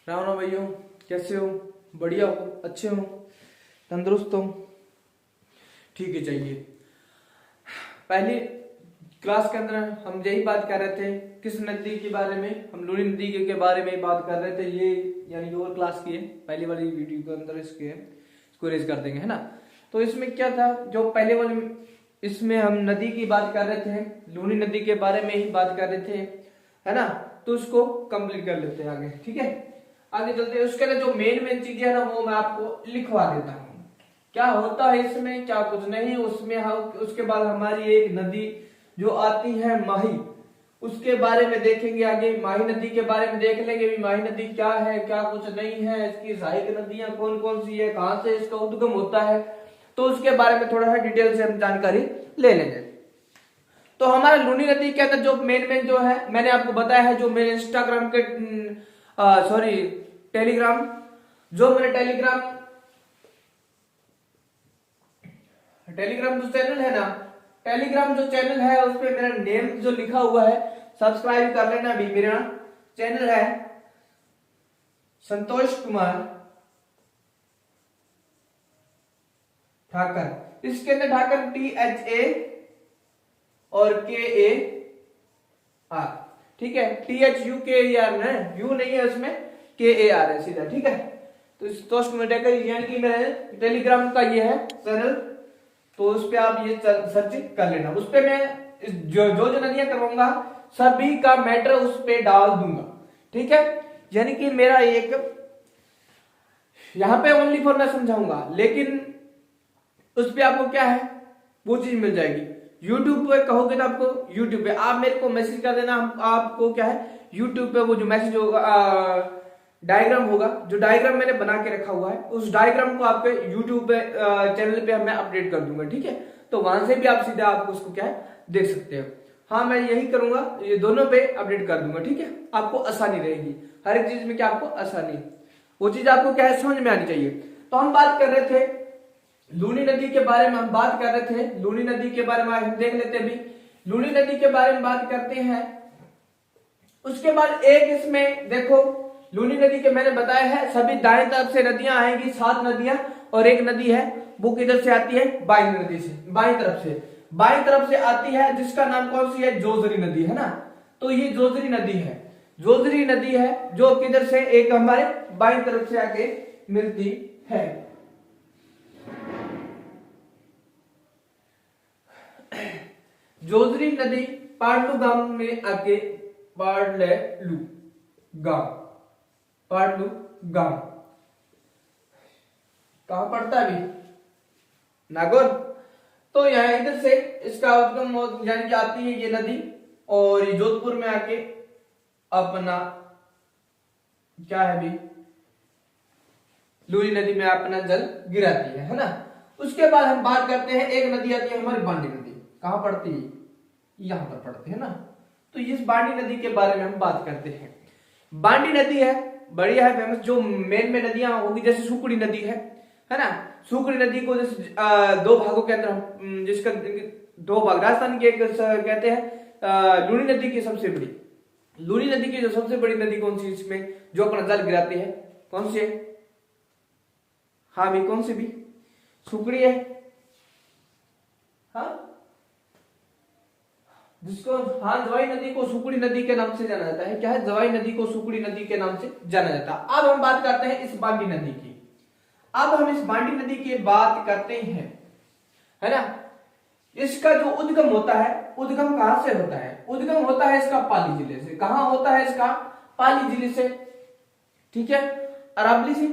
राम राम भैया, कैसे हो? बढ़िया हो? अच्छे हो? तंदुरुस्त हो? ठीक है, चाहिए। पहली क्लास के अंदर हम यही बात कर रहे थे, किस नदी के बारे में? हम लूनी नदी के बारे में बात कर रहे थे। ये यानी और क्लास की है, पहली वाली वीडियो के अंदर इसके है, इसको रेज कर देंगे, है ना। तो इसमें क्या था, जो पहले वाले इसमें हम नदी की बात कर रहे थे, लूनी नदी के बारे में ही बात कर रहे थे, है ना। तो उसको कंप्लीट कर लेते हैं आगे, ठीक है। आगे चलते हैं। उसके लिए जो मेन चीजें है ना, वो मैं आपको लिखवा देता हूँ। क्या होता है इसमें, क्या कुछ नहीं उसमें। हम उसके बाद हमारी एक नदी जो आती है माही, उसके बारे में देखेंगे आगे। माही नदी के बारे में देख लेंगे भी, माही नदी क्या है, क्या कुछ नहीं है, इसकी सहायक नदियां कौन कौन सी है, कहां से इसका उद्गम होता है, तो उसके बारे में थोड़ा सा डिटेल से हम जानकारी ले लेंगे। तो हमारा लूनी नदी के अंदर जो मेन जो है, मैंने आपको बताया है, जो मेरे इंस्टाग्राम के टेलीग्राम जो चैनल है ना, टेलीग्राम जो चैनल है उस पे मेरा नेम जो लिखा हुआ है, सब्सक्राइब कर लेना। भी मेरा चैनल है संतोष कुमार ठाकर। इसके अंदर ठाकर THA और KAR, ठीक है। THUKAR यू नहीं है उसमें, KAR है सीधा, ठीक है। तो संतोष कुमार ठाकर यानी कि मेरे टेलीग्राम का ये है चैनल, तो उस पे आप ये सर्च कर लेना। उस पे मैं जो नदियां करवाऊंगा सभी का मैटर उस पे डाल दूंगा, ठीक है। यानी कि मेरा एक यहां पे ओनली फॉर मैं समझाऊंगा, लेकिन उस पे आपको क्या है वो चीज मिल जाएगी। यूट्यूब पे कहोगे तो आपको यूट्यूब पे आप मेरे को मैसेज कर देना, आपको क्या है यूट्यूब पे वो जो मैसेज होगा, डायग्राम होगा, जो डायग्राम मैंने बना के रखा हुआ है, उस डायग्राम को आपके यूट्यूब पे चैनल पे मैं अपडेट कर दूंगा, ठीक है। तो वहां से भी आप सीधा आपको उसको क्या है देख सकते हो। हाँ, मैं यही करूंगा, ये दोनों पे अपडेट कर दूंगा, ठीक है। आपको आसानी रहेगी हर एक चीज में, क्या आपको आसानी, वो चीज आपको क्या है समझ में आनी चाहिए। तो हम बात कर रहे थे लूनी नदी के बारे में, हम बात कर रहे थे लूनी नदी के बारे में। हम देख लेते हैं अभी लूनी नदी के बारे में बात करते हैं। उसके बाद एक इसमें देखो, लूनी नदी के मैंने बताया है सभी दाएं तरफ से नदियां आएंगी, 7 नदियां, और एक नदी है वो किधर से आती है, बाईं नदी से, बाईं तरफ से आती है, जिसका नाम कौन सी है, जोजरी नदी, है ना। तो ये जोजरी नदी है जो किधर से, एक हमारे बाईं तरफ से आके मिलती है। जोजरी नदी पाडलू गांव में आके, पाडलू गांव कहां पड़ता है अभी, नागौर। तो यहाँ इधर से इसका उद्गम यानी कि आती है ये नदी, और ये जोधपुर में आके अपना क्या है भी, लूनी नदी में अपना जल गिराती है ना। उसके बाद हम बात करते हैं, एक नदी आती है हमारी बांडी नदी, कहां पड़ती है, यहां पर पड़ती है ना। तो इस बांडी नदी के बारे में हम बात करते हैं। बांडी नदी है, बढ़िया है, फेमस। जो मेन में नदियां होगी, जैसे सुकड़ी नदी है ना। सुकड़ी नदी को जैसे 2 भागों के अंदर, जिसका 2 भाग, राजस्थान के एक कहते हैं लूनी नदी की सबसे बड़ी, लूनी नदी की जो सबसे बड़ी नदी कौन सी इसमें जो अपना जल गिराती है, कौन सी है, हाँ भी कौन सी भी, सुकड़ी है, हाँ, जिसको, हाँ, जवाई नदी को सुकड़ी नदी के नाम से जाना जाता है। क्या है, जवाई नदी को सुकड़ी नदी के नाम से जाना जाता है। अब हम बात करते हैं इस बांडी नदी की। अब हम इस बांडी नदी की बात करते हैं, है ना। इसका जो उद्गम होता है, उद्गम कहां से होता है, उद्गम होता है इसका पाली जिले से। कहां होता है इसका, पाली जिले से, ठीक है, अरावली से,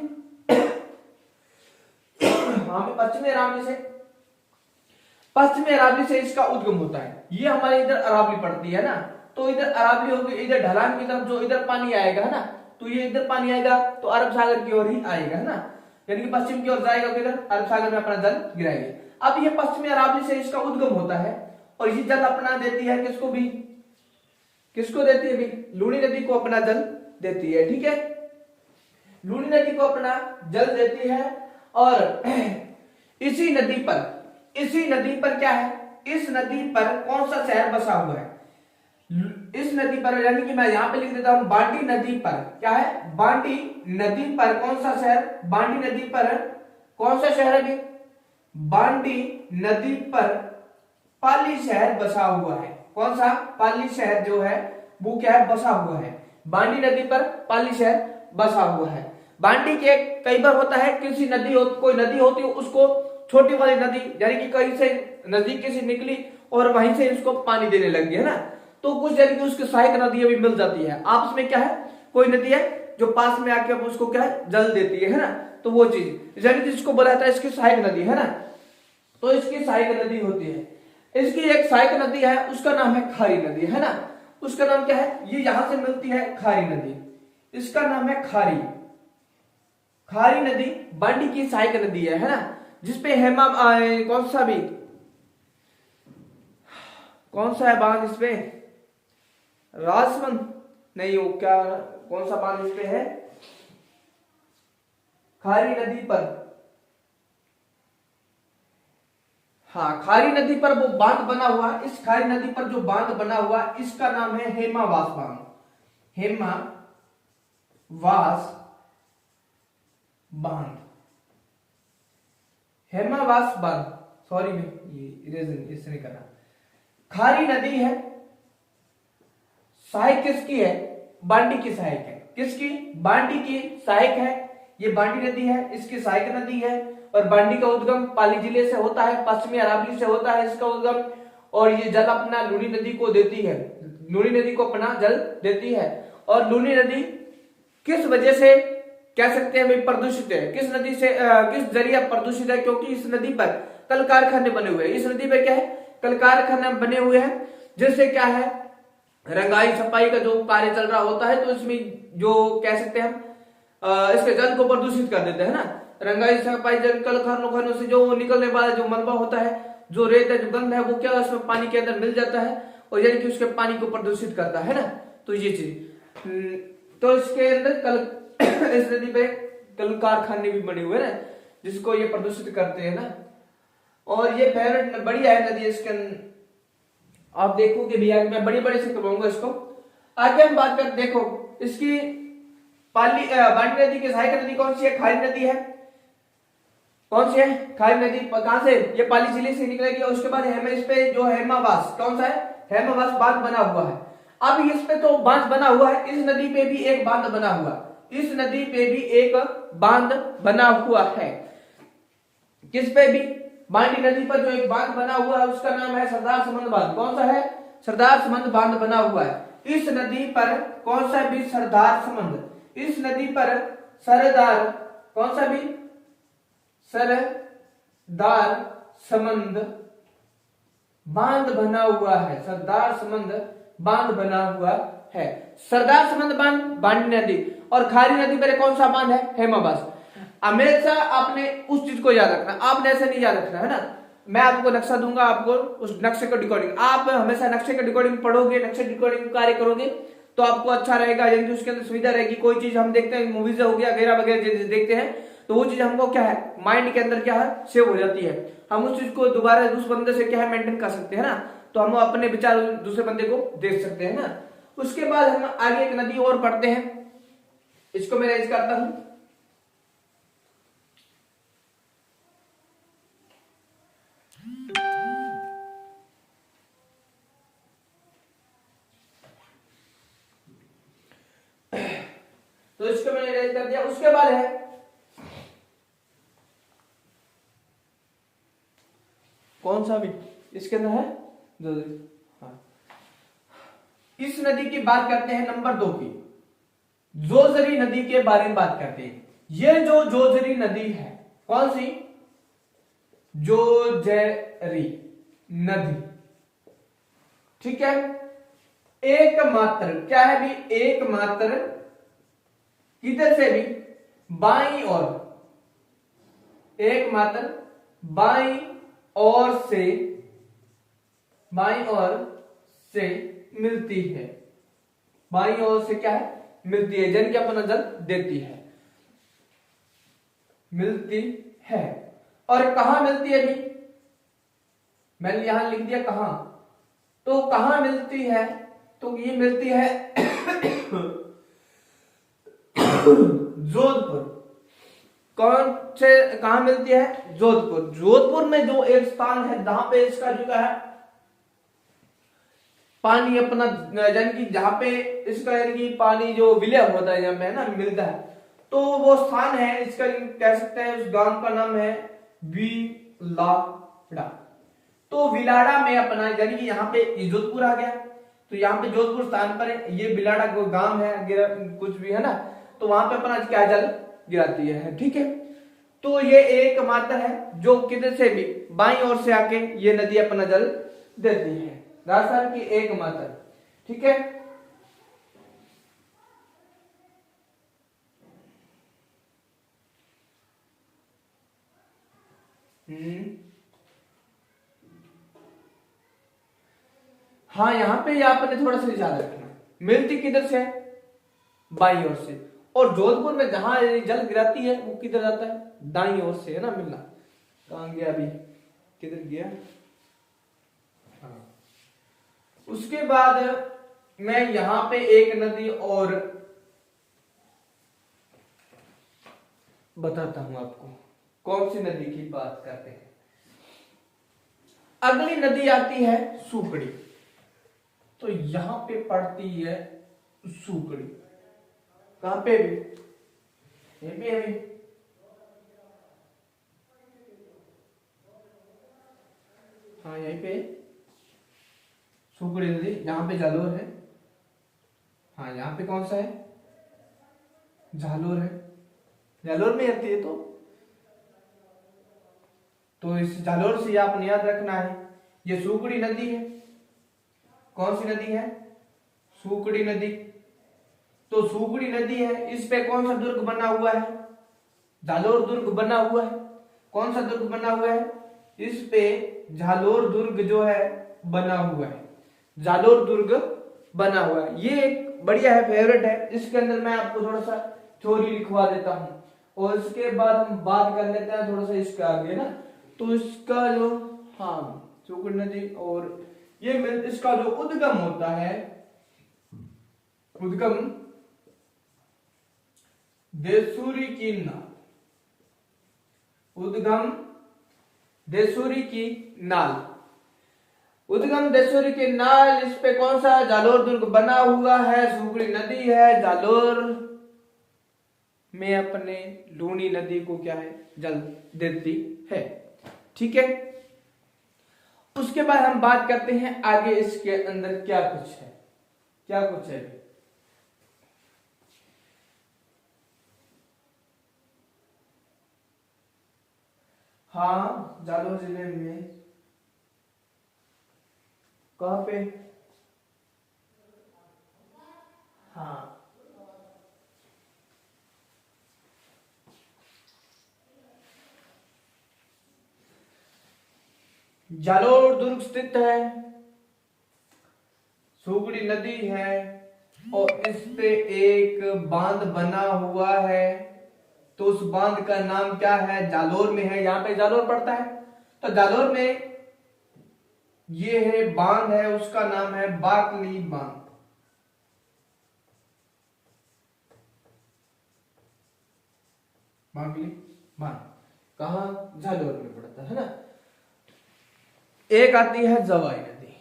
पश्चिमी अरावली से इसका उद्गम होता है। ये हमारे इधर अरावली पड़ती है ना, तो इधर अरावली होगी, इधर ढलान की तरफ जो इधर पानी आएगा, है ना, तो ये इधर पानी आएगा तो अरब सागर की ओर ही आएगा, है ना, यानी कि पश्चिम की ओर जाएगा, किधर, अरब सागर में अपना जल गिराएगा। अब ये पश्चिमी अरावली से इसका उद्गम होता है, और ये जल अपना देती है किसको भी, किसको देती है भी, लूनी नदी को अपना जल देती है, ठीक है। लूनी नदी को अपना जल देती है, और इसी नदी पर क्या है, इस नदी पर कौन सा शहर बसा हुआ है, इस नदी पर, यानी कि मैं यहां पे लिख देता हूं बांडी नदी पर, क्या है, बांडी नदी पर कौन सा शहर, बांडी नदी पर कौन सा शहर है, बांडी नदी पर पाली शहर बसा हुआ है। कौन सा, पाली शहर जो है वो क्या है, बसा हुआ है। बांडी नदी पर पाली शहर बसा हुआ है। बांडी के कई बार होता है किसी नदी हो, कोई नदी होती है उसको छोटी वाली नदी यानी कि कहीं से नजदीक से निकली और वहीं से इसको पानी देने लग गई है ना, तो कुछ यानी कि उसकी सहायक नदियां भी मिल जाती है आपस में, क्या है, कोई नदी है जो पास में आके उसको क्या है, जल देती है ना, तो वो चीज यानी कि जिसको बोला जाता है इसकी सहायक नदी है ना, तो इसकी सहायक नदी होती है। इसकी एक सहायक नदी है उसका नाम है खारी नदी, है ना, उसका नाम क्या है, ये यहां से मिलती है खारी नदी, इसका नाम है खारी, खारी नदी बांडी की सहायक नदी है ना, जिसपे हेमा कौन सा भी, कौन सा है बांध इसपे, राजमंद नहीं, वो क्या, कौन सा बांध इसपे है, खारी नदी पर, हाँ खारी नदी पर वो बांध बना हुआ, इस खारी नदी पर जो बांध बना हुआ इसका नाम है हेमावास बांध, हेमावास बांध, हेमावास बांध, सॉरी मैं ये इरेजन इससे नहीं करना। खारी नदी है, सहायक किसकी है, बांडी की सहायक है, किसकी, बांडी की सहायक है, ये बांडी नदी है, इसकी सहायक नदी है, और बांडी का उद्गम पाली जिले से होता है, पश्चिमी अरावली से होता है इसका उद्गम, और ये जल अपना लूनी नदी को देती है, लूनी नदी को अपना जल देती है। और लूनी नदी किस वजह से कह सकते हैं भाई प्रदूषित है, किस नदी से किस जरिए प्रदूषित है, क्योंकि इस नदी पर कल कारखाने बने हुए हैं, इस नदी पर क्या है, कल कारखाने बने हुए हैं, जिससे क्या है रंगाई छपाई का जो कार्य चल रहा होता है, तो इसमें जो कह सकते हैं हम इसके जल को प्रदूषित कर देते हैं ना, रंगाई छपाई जल कल खानों से जो निकलने वाला जो मलबा होता है, जो रेत है, जो गंध है, वो क्या उसमें पानी के अंदर मिल जाता है और यानी कि उसके पानी को प्रदूषित करता है ना, तो ये चीज, तो इसके अंदर कल इस नदी पे कल कारखाने भी बने हुए ना, जिसको ये प्रदूषित करते हैं ना, और ये फेवरेट बढ़िया है नदी, इसके आप देखोगे भैया मैं बड़ी बड़ी से करवाऊंगा इसको। आगे हम बात करते, देखो इसकी पाली बांडी नदी की सहायक नदी कौन सी है, खारी नदी है, कौन सी है, खारी नदी, कहां से, ये पाली जिले से निकलेगी, और उसके बाद इस पे जो हेमावास कौन सा है, हेमावास बांध बना हुआ है। अब इस पे तो बांध बना हुआ है, इस नदी पे भी एक बांध बना हुआ, इस नदी पे भी एक बांध बना हुआ है, किस पे भी, बांडी नदी पर जो एक बांध बना हुआ है उसका नाम है सरदार समंद बांध, कौन सा है, सरदार समंद बांध बना हुआ है। इस नदी पर कौन सा भी, सरदार समंद, इस नदी पर सरदार कौन सा भी, सरदार समंद बांध बना हुआ है, सरदार समंद बांध बना हुआ है, सरदार समंद बांध बांडी नदी, और खारी नदी पर कौन सा बांध है, हेमावास। हमेशा आपने उस चीज को याद रखना, आपने ऐसे नहीं याद रखना है ना, मैं आपको नक्शा दूंगा, आपको उस नक्शे का डिकोडिंग, आप हमेशा नक्शे का डिकोडिंग पढ़ोगे, नक्शे डिकोडिंग कार्य करोगे तो आपको अच्छा रहेगा, यानी कि उसके अंदर सुविधा रहेगी। कोई चीज हम देखते हैं मूवीज हो गया वगैरह वगैरह देखते हैं, तो वो चीज हमको क्या है माइंड के अंदर क्या है सेव हो जाती है, हम उस चीज को दोबारा दूसरे बंदे से क्या है मेंटेन कर सकते हैं ना, तो हम अपने विचार दूसरे बंदे को देख सकते हैं ना। उसके बाद हम आगे एक नदी और पढ़ते हैं, इसको मैं रेज करता हूं, तो इसको मैंने रेज कर दिया। उसके बाद है कौन सा भी, इसके अंदर है हाँ। इस नदी की बात करते हैं नंबर 2 की, जोजरी नदी के बारे में बात करते हैं। ये जो जोजरी नदी है, कौन सी, जोजरी नदी, ठीक है, एकमात्र क्या है भी, एकमात्र किधर से भी, बाईं ओर, एकमात्र बाईं ओर से, बाईं ओर से मिलती है, बाईं ओर से क्या है मिलती है, जन की अपना जल देती है, मिलती है। और कहां मिलती है भी, मैंने यहां लिख दिया कहां, तो कहां मिलती है, तो ये मिलती है जोधपुर। कौन से कहा मिलती है? जोधपुर। जोधपुर में जो एक स्थान है जहां पे इसका जो है पानी अपना, यानी कि जहां पे इसका यानी कि पानी जो विलय होता है, जहां पे है ना मिलता है, तो वो स्थान है इसका कह सकते हैं, उस गांव का नाम है विलाड़ा। तो विलाड़ा में अपना यानी कि यहाँ पे जोधपुर आ गया, तो यहाँ पे जोधपुर स्थान पर ये विलाड़ा को गांव है, कुछ भी है ना, तो वहां पे अपना क्या जल गिराती है। ठीक है, तो ये एक मात्र है जो किधर से भी बाईं ओर से आके ये नदी अपना जल देती है, राजस्थान की एक मात्र। ठीक है, हाँ यहाँ पे आपने थोड़ा सा याद रखना, मिलती किधर से? बाईं ओर से। और जोधपुर में जहां जल गिराती है वो किधर जाता है? दाईं ओर से, है ना मिलना। कहां गया अभी, किधर गया? हाँ। उसके बाद मैं यहां पे एक नदी और बताता हूं आपको, कौन सी नदी की बात करते हैं। अगली नदी आती है सूकड़ी। तो यहां पे पड़ती है सूकड़ी, कहां पे भी, यहीं पे है, हाँ यहीं पे सूकड़ी नदी, यहां पे जालोर है। हाँ यहाँ पे कौन सा है? जालोर है, जालोर में आती है। तो इस जालोर से आपने याद रखना है, ये सूकड़ी नदी है। कौन सी नदी है? सूकड़ी नदी। तो सूकड़ी नदी है, इस पे कौन सा दुर्ग बना हुआ है? जालोर दुर्ग बना हुआ है। कौन सा दुर्ग बना हुआ है? इस पे जालोर दुर्ग जो है बना हुआ है, जालोर दुर्ग बना हुआ है। ये एक बढ़िया है, फेवरेट है। इसके अंदर मैं आपको थोड़ा सा थ्योरी लिखवा देता हूं और इसके बाद हम बात कर लेते हैं थोड़ा सा इसके आगे ना। तो इसका जो, हाँ सूकड़ी नदी, और ये इसका जो उद्गम होता है, उद्गम देसूरी की नाल, उद्गम देसूरी की नाल, उद्गम देसूरी की नाल। इस पे कौन सा जालोर दुर्ग बना हुआ है? सूकड़ी नदी है। जालोर में अपने लूनी नदी को क्या है, जल देती है। ठीक है, उसके बाद हम बात करते हैं आगे इसके अंदर क्या कुछ है, क्या कुछ है। हाँ जालोर जिले में कहां पे? हाँ जालोर दुर्ग स्थित है, सूकड़ी नदी है और इस पे एक बांध बना हुआ है। तो उस बांध का नाम क्या है? जालोर में है, यहां पे जालोर पड़ता है। तो जालोर में ये है बांध है, उसका नाम है बाकली बांध। बाकली बांध कहां? जालोर में पड़ता है ना। एक आती है जवाई नदी।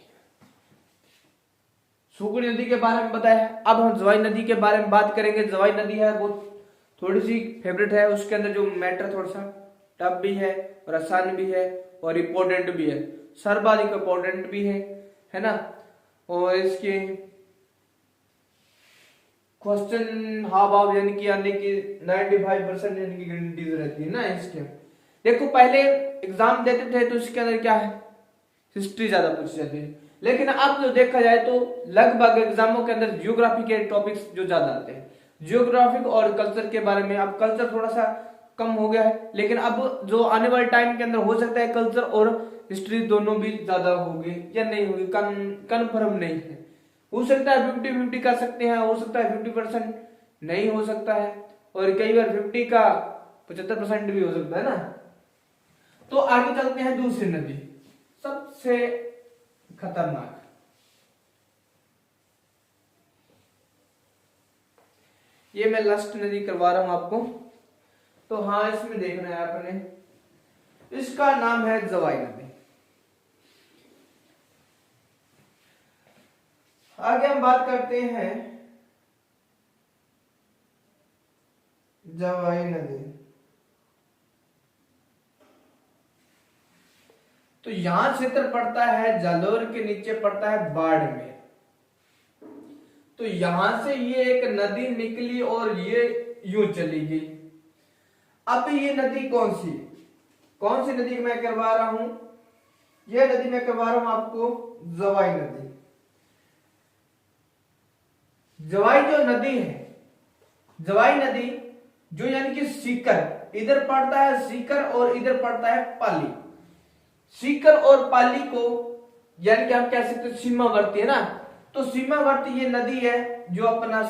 सूकड़ी नदी के बारे में बताया है, अब हम जवाई नदी के बारे में बात करेंगे। जवाई नदी है वो थोड़ी सी फेवरेट है, उसके अंदर जो मैटर थोड़ा सा टफ भी है और आसान भी है और इम्पोर्टेंट भी है, सर्वाधिक इम्पोर्टेंट भी है ना। और इसके क्वेश्चन हाव यानी कि आने की 95% यानी कि गारंटीज रहती है ना इसके। देखो पहले एग्जाम देते थे तो इसके अंदर क्या है, हिस्ट्री ज्यादा पूछी जाती है, लेकिन अब जो देखा जाए तो लगभग एग्जामों के अंदर जियोग्राफी के टॉपिक्स जो ज्यादा आते हैं, जियोग्राफिक और कल्चर के बारे में। अब कल्चर थोड़ा सा कम हो गया है, लेकिन अब जो आने वाले टाइम के अंदर हो सकता है कल्चर और हिस्ट्री दोनों भी ज्यादा होगी या नहीं होगी, कन्फर्म नहीं है। हो सकता है 50-50 कर सकते हैं, हो सकता है 50% नहीं हो सकता है, और कई बार 50 का 75% भी हो सकता है ना। तो आगे चलते हैं दूसरी नदी, सबसे खतरनाक ये मैं लास्ट नदी करवा रहा हूं आपको। तो हाँ, इसमें देखना है आपने, इसका नाम है जवाई नदी। आगे हम बात करते हैं जवाई नदी। तो यहां क्षेत्र पड़ता है जालोर के नीचे पड़ता है बाड़मेर। तो यहां से ये एक नदी निकली और ये यूं चली गई। अब ये नदी कौन सी नदी मैं करवा रहा हूं? ये नदी मैं करवा रहा हूं आपको जवाई नदी। जवाई जो नदी है, जवाई नदी जो यानी कि सीकर, इधर पड़ता है सीकर और इधर पड़ता है पाली। सीकर और पाली को यानी कि हम कह सकते हैं सीमावर्ती है ना। तो सीमावर्ती ये नदी है जो अपना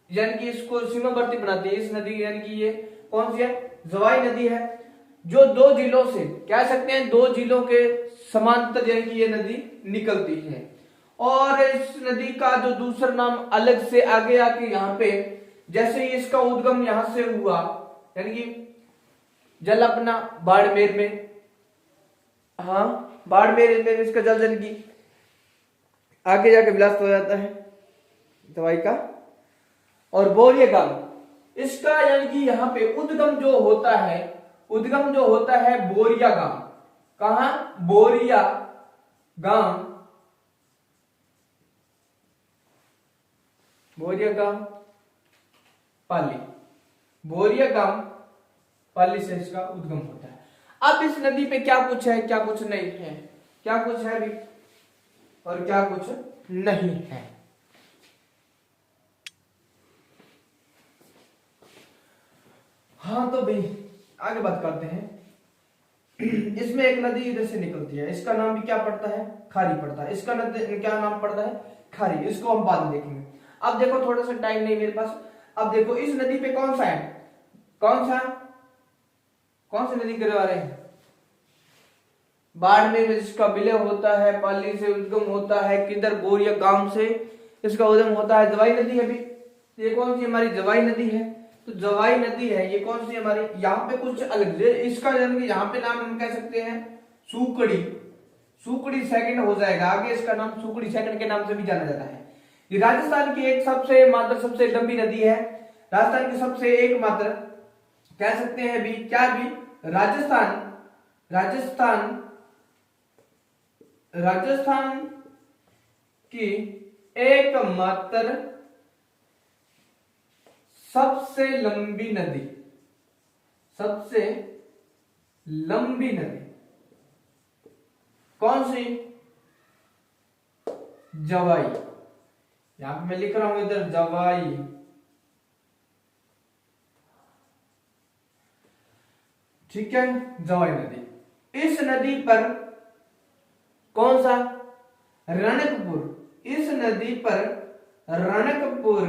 यानी कि इसको सीमावर्ती बनाती है इस नदी, यानी कि ये कौन सी है? जवाई नदी है, जो दो जिलों से कह सकते हैं, दो जिलों के समांतर यानी कि ये नदी निकलती है। और इस नदी का जो दूसरा नाम अलग से आगे आके यहाँ पे, जैसे ही इसका उद्गम यहां से हुआ यानी कि जल अपना बाड़मेर में, हाँ बाड़मेर में इसका जल जन की आगे जाके विलास हो जाता है दवाई का। और बोरिया गांव इसका यानी कि यहाँ पे उद्गम जो होता है बोरिया गांव। कहा? बोरिया गांव, बोरिया गांव पाली, बोरिया गांव पाली से इसका उद्गम होता है। अब इस नदी पे क्या कुछ है, क्या कुछ नहीं है, क्या कुछ है भी और क्या कुछ नहीं है। हाँ तो भाई आगे बात करते हैं। इसमें एक नदी इधर से निकलती है, इसका नाम भी क्या पड़ता है? खारी पड़ता है। इसका नदी क्या नाम पड़ता है? खारी। इसको हम बाद में देखेंगे। अब देखो थोड़ा सा टाइम नहीं मेरे पास। अब देखो इस नदी पे कौन सी नदी करवा रहे हैं? बाढ़ में इसका विलय होता है, पाली से उद्गम होता है, किधर? बोरिया गांव से इसका उद्गम होता है। जवाई नदी है भी, ये कौन सी हमारी जवाई नदी है? तो जवाई नदी है ये कौन सी हमारी? यहाँ पे कुछ अलग, इसका यहाँ पे नाम हम कह सकते हैं सुकड़ी सेकंड हो जाएगा। आगे इसका नाम सुकड़ी सेकंड के नाम से भी जाना जाता है। ये राजस्थान की एक सबसे लंबी नदी है। राजस्थान की सबसे एकमात्र कह सकते हैं भी, क्या भी? राजस्थान की एकमात्र सबसे लंबी नदी कौन सी? जवाई। यहां पे मैं लिख रहा हूं इधर जवाई। ठीक है, जवाई नदी। इस नदी पर कौन सा? रणकपुर। इस नदी पर रणकपुर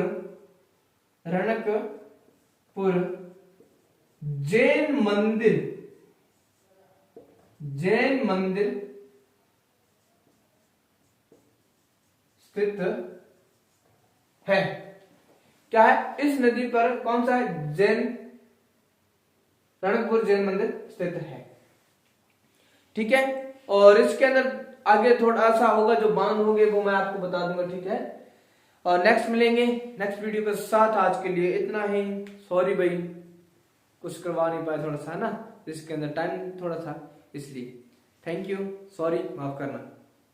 जैन मंदिर स्थित है। क्या है? इस नदी पर कौन सा है? रणकपुर जैन मंदिर स्थित है। ठीक है, और इसके अंदर आगे थोड़ा सा होगा, जो बांध होंगे वो मैं आपको बता दूंगा। ठीक है, और नेक्स्ट मिलेंगे नेक्स्ट वीडियो के साथ। आज के लिए इतना ही। सॉरी भाई कुछ करवा नहीं पाया थोड़ा सा ना, इसके अंदर टाइम थोड़ा था इसलिए। थैंक यू, सॉरी, माफ करना,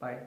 बाय।